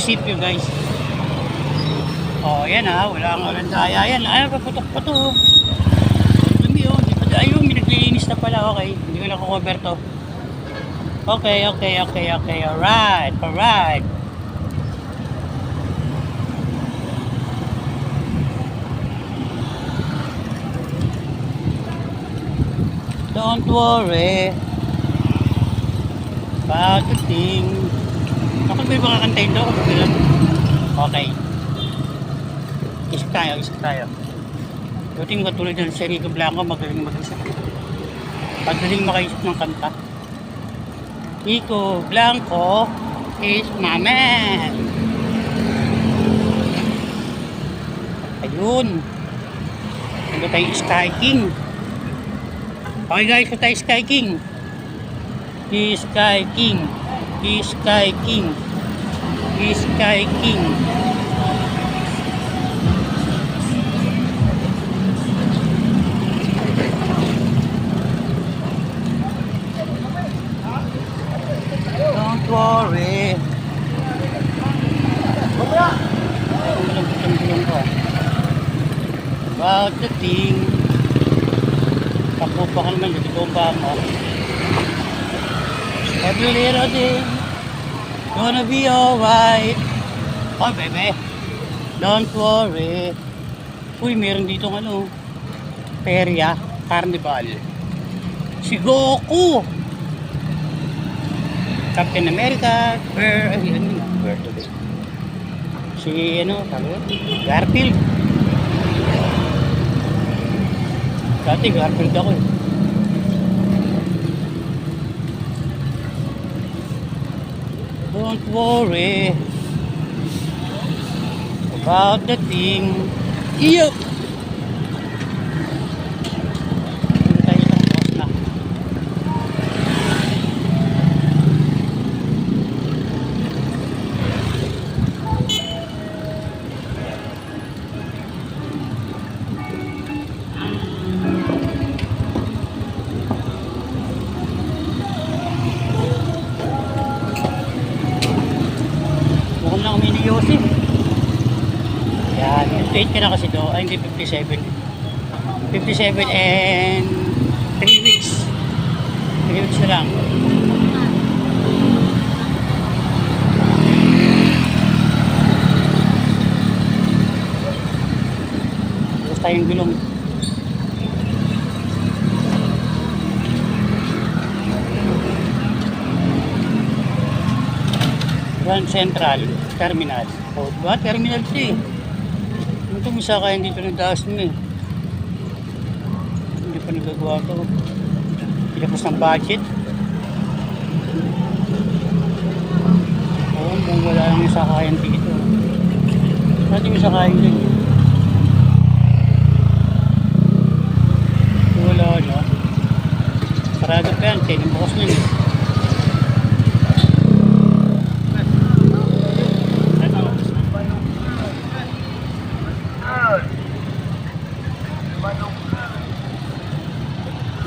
munisipyo guys. Oh, yan ha, wala ang walang daya. Yan, ay, paputok pa to. Dumi oh, ayun, may naglilinis na pala. Okay, hindi ko na-cover to. Okay, alright. Don't worry about the thing. Ako may mga kantayin daw. Okay. Isip tayo. Buti mo katulad ng si Rico Blanco, magaling mag-isip. Pagaling makaisip ng kanta. Rico Blanco is my man. Ayun. Ito tayo Sky King. Okay guys, ito tayo Sky King. Sky King. Don't worry. About the thing. Takbo pa ka naman, hindi ko ba mo. Every little thing gonna be alright. Oh bebe, don't worry. Uy, meron dito ano, perya, carnival. Si Goku, Captain America, birthday. Si ano, Garfield. Dati Garfield ako eh. Don't worry about the thing. Iyo! Tayo tapos na. Mukhang lang kami ni Yosef. Yan, 58 ka na kasi do. Ay, hindi 57. 57 and 3 weeks. 3 weeks na lang. Tapos tayong gulong. Grand Central Terminal. O, diba? Terminal 3. Ito misa kaya dito ng daas mo eh. Hindi pa nagagawa ito. Ilapos ng budget. Oo, kung wala lang yung sakayan dito. Pwede yung sakayan din. Wala no. Sarado pa yan. Kaya bukas nyo eh.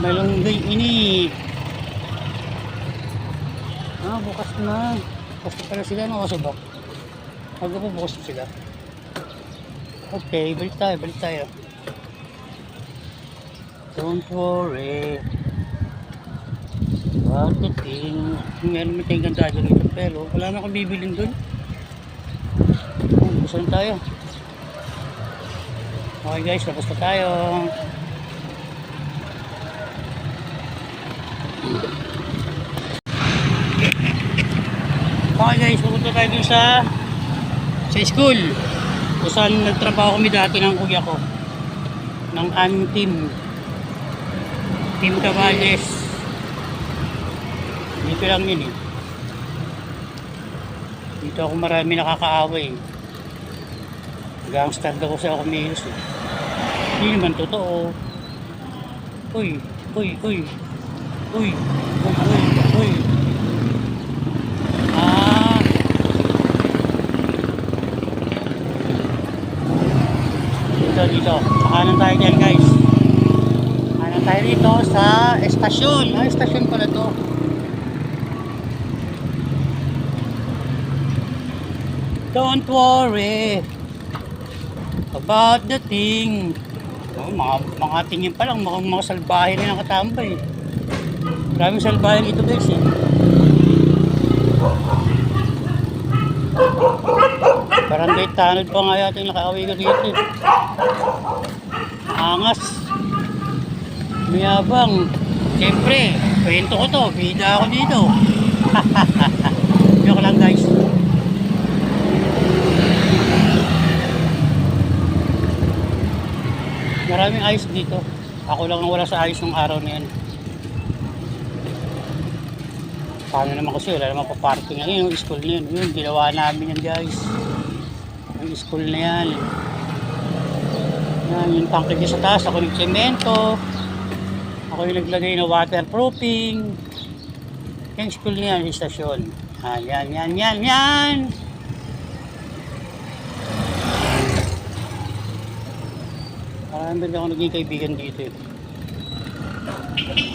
Malunggay ini. Bukas na. Bukas na pala sila. Ano kasi ba? Huwag po bukas na sila. Okay, balik tayo. Don't worry about the thing. Meron tayong ganda dito pero wala na akong bibilin dun. Gusto na tayo. Okay guys, tapos na tayo. Okay guys, pupunta tayo dun sa school kung saan nagtrabaho kami dati ng kuya ko ng aming team Cavales. Dito lang yun eh. Dito ako marami nakakaaway. Gangster daw kasi ako kumilos eh. Hindi naman totoo. Uy. Dito. Kanan tayo dyan guys. Kanan tayo dito sa estasyon. Estasyon pala to. Don't worry about the thing. Oh, mga tingin pa lang, mga salbahe na nakatambay. Maraming salbahe ito guys eh. Barangay Tanod pa nga yata yung nakaawi ko dito eh. Angas. Mayabang. Siyempre, kwento ko to, bida ako dito. Joke lang guys. Maraming ayos dito. Ako lang ang wala sa ayos ng araw na yan. Paano naman kasi wala naman pa-parking. Ano yung school na yun? Yun, ginawa namin yan guys. Yung school na yan. Yan, yung tangke niya sa taas. Ako nagsemento. Ako yung naglagay na waterproofing. Yung school na yan, yung stasyon. Yan. Marami ako naging kaibigan dito eh.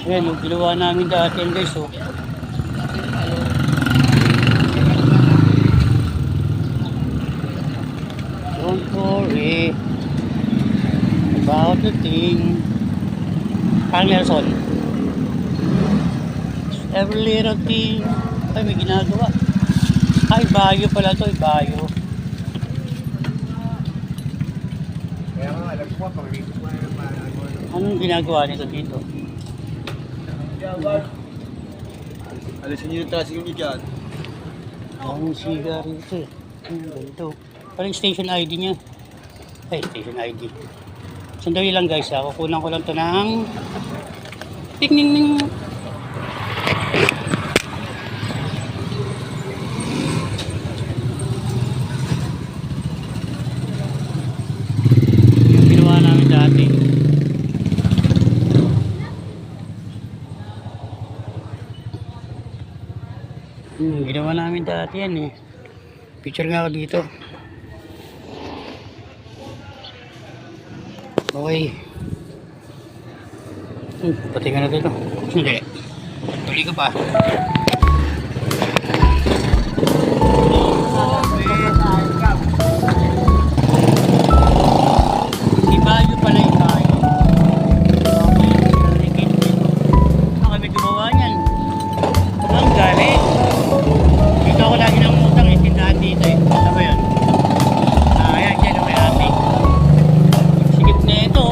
Ayan, yung ginawa namin dati yan guys oh. Don't worry about the thing. Parang Nelson. Every little thing. Ay, may ginagawa. Ay, bayo pala to, bayo. Kaya nga, alam ko pag dito ko Anong ginagawa nito dito? alisin nyo yung traffic nyo dyan. Ang siga rito eh. Ganito. Parang station ID niya. Ay, station ID. Sandali lang guys ha. Kukunan ko lang ito ng ting-ning-ning. Yung ginawa namin dati. Ginawa namin dati yan eh. Picture nga ako dito. Okay. Pati ka na dito. Hindi. Tuloy ka pa. Ibayo pala yung bayo. Okay. Ang kami gumawa niyan. Ang galing. Dito ako lagi ng utang eh. Tindahan dito eh. Ano ba yun? Ayan, dyan ang may ate. Sigit na ito.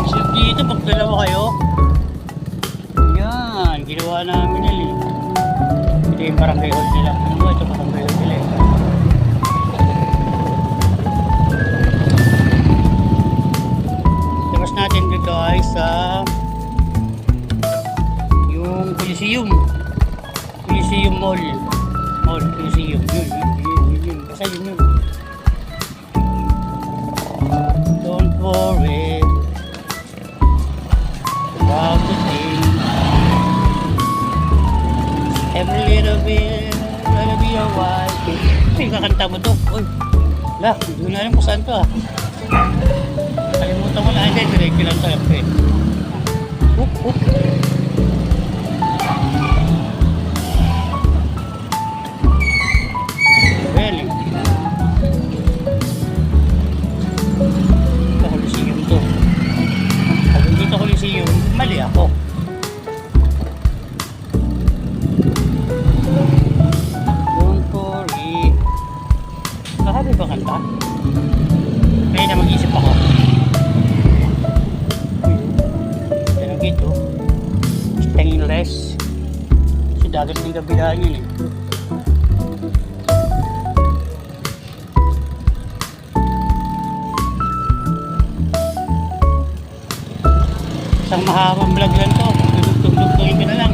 Sigit dito pag dalawa kayo. Yan, ginawa namin yan eh. Ito yung barangay hall nila. Ano ba ito barangay hall nila eh. Tapos natin dito ay sa yung Coliseum. Coliseum Mall. Coliseum. Yun. Basta yun. Don't worry about the thing. Every little bit gonna be alright. Ay, kakanta mo to. Uy, lah, hindi ko na alam kung saan to ah. Kalimutan ko na. Hindi, diretso lang tayo eh. Hoop. Well, ito Coliseum to. Pag hindi ito Coliseum, mali ako. Don't worry. Nakabi ba kanta? Kaya na mag-isip ako. Pero dito, stainless. Kasi dagat ng kabilaan yun eh. Isang mahabang vlog lang to. Dugtong-dugtongin ka na lang.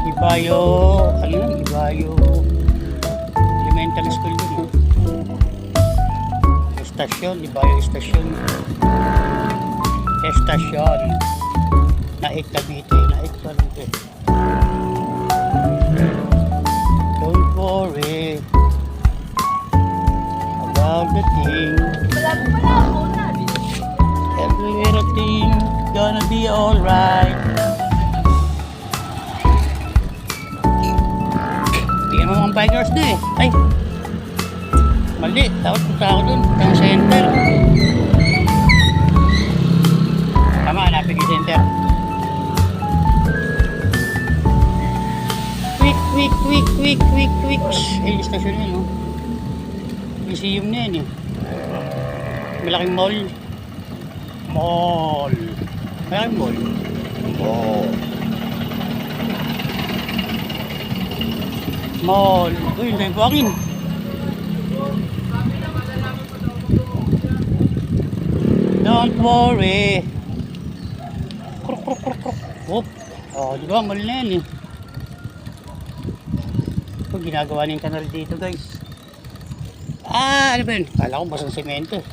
Ibayo, ano lang, Ibayo Elementary School yun. Estasyon, Ibayo Estasyon. Estasyon. Naik Cavite, Naik Cavite. Don't worry about the thing. Every little thing gonna be alright. Tingnan mo mga bikers doon eh. Ay! Mali. Dapat punta ako doon. Punta ang center. Tama, hanapin yung center. Quick, quick, quick, quick, quick, quick. Ay, yung station yun, oh. Museum na yan, eh. Malaking mall. Mall. Malaking mall. Mall. Mall. Uy, hindi po akin. Don't worry. Kruk, kruk, kruk, kruk. Oop. Oh, di ba? Mall na yan, eh. Ito, ginagawa na yung kanal dito, guys. Ah, ano ba yun? Kala ko basang semento.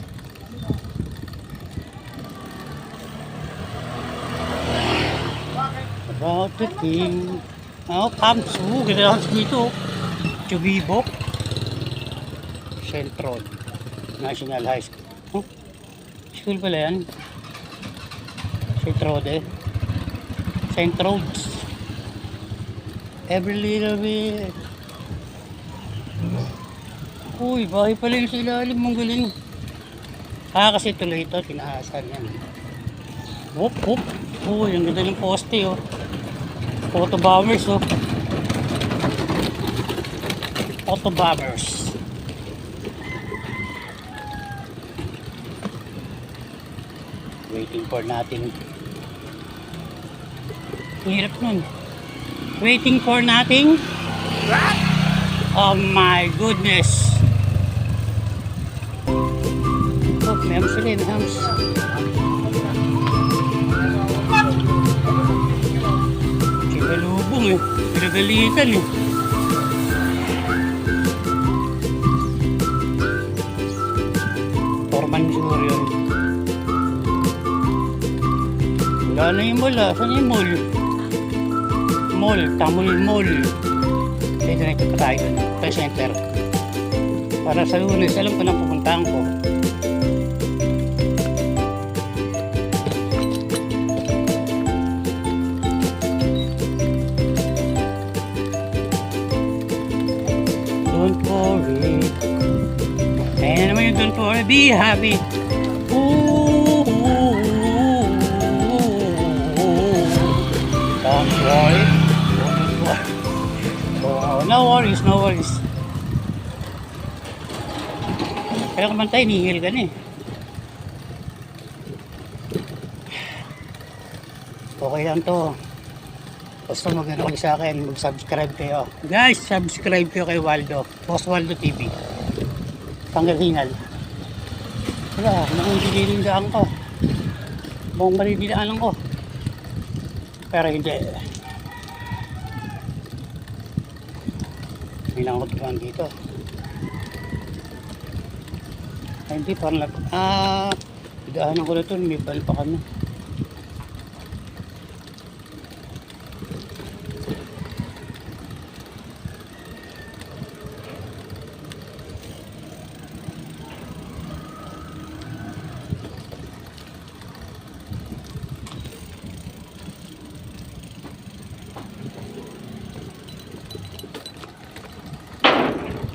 About the thing. Oh, Kamsu. Ganda lang dito. Chubibok. Central National High School. Oh, school pala yan. St. Rode. St. Rhodes. Every little bit. Uy, bahay pala yung sa ilalim. Mong galing. Ah, kasi tuloy ito. Tinaasan yan. Whoop, whoop. Uy, ang ganda ng poste, oh. Photo bombers, oh. Photo bombers. Waiting for natin. Hirap nun. Waiting for nothing. Oh my goodness. Oh, may hams sila, may hams. Kinalubong eh. Pinagalitan eh. Forman siguro yun. Wala na yung mall ah. Saan yung mall? Mall. Tamul Mall. Dito na ito pa tayo. Tayo center. Para sa Lunes, alam ko na pupuntahan ko. Don't worry. Ayan naman yung don't worry. Be happy. Ooh, don't worry. Oh, no worries, no worries. Kaya naman tayo, nihil ka na eh. Okay lang to. Basta mag-ano kayo sa akin, mag-subscribe kayo. Guys, subscribe kayo kay Waldo. Boss Waldo TV. Pangasinan. Wala, nakangililingaan ko. Buong malililaanan ko. Pero hindi. May nakakot ko dito. Ay, hindi, parang daanan ko na ito. May bal pa kami.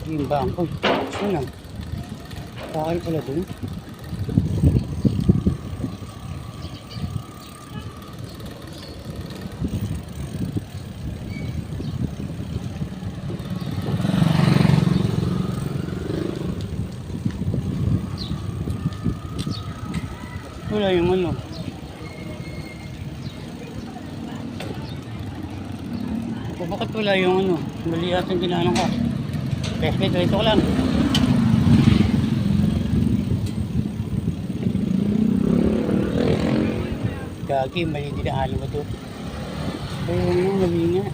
Yung bangko. Saan na? Bakal pala dun. Wala yung ano. Bakit wala yung ano? Mali ating ginanong ka. Dito ko lang. Gagi, mali dinaanan mo ito. Ayun, mali nga.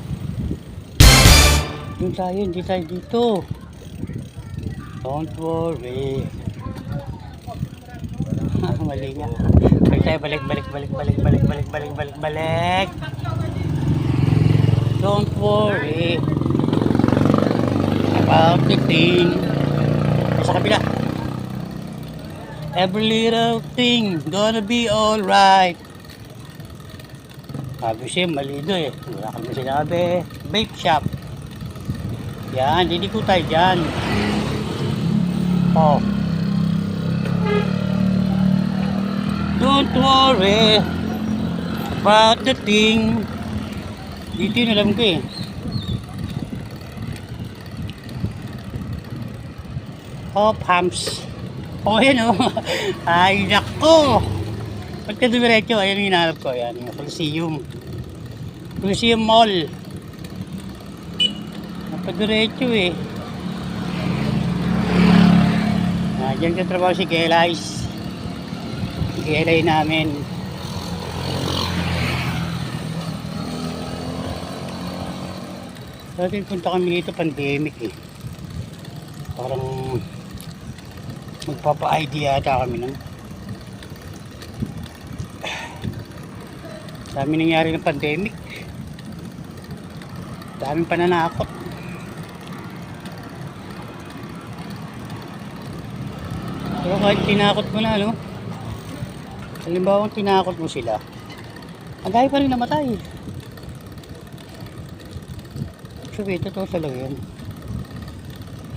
Doon tayo, hindi tayo dito. Don't worry. Mali nga. Balik tayo, balik. Don't worry about the thing. Sa kabila. Every little thing gonna be alright. Sabi siya, mali doon eh. Wala kami sinabi. Vape shop. Yan, liliko tayo dyan. Oh. Don't worry about the thing. Dito yun alam ko eh. Oh, pumps. Oh, yan oh. Ay, nako. Pagka dumiretso, ayan yung hinahanap ko. Ayan, yung Coliseum. Coliseum Mall. Napadiretso eh. Diyan ka trabaho si Kelais. Si Kelay namin. Dati punta kami dito pandemic eh. Parang magpapa-ID yata kami nun. Dami nangyari ng pandemic. Daming pananakot. Pero kahit tinakot mo na, no? Halimbawa tinakot mo sila, ang dahil pa rin namatay. Sabi, totoo talaga yan.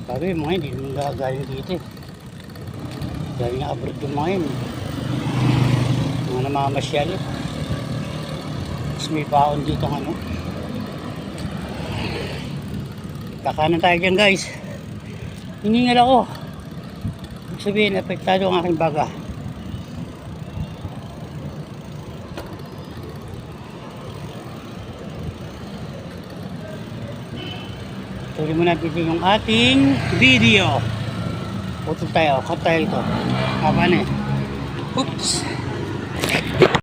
Sabi, yung mga hindi naman galing dito eh. Galing na abroad yung mga yun. Mga namamasyal. Tapos may baon dito ng ano. Kakanan tayo dyan guys. Hiningal ako. Ibig sabihin, apektado ang aking baga. Tuloy mo natin yung ating video. Putol tayo, cut tayo ito. Haba na eh. Oops!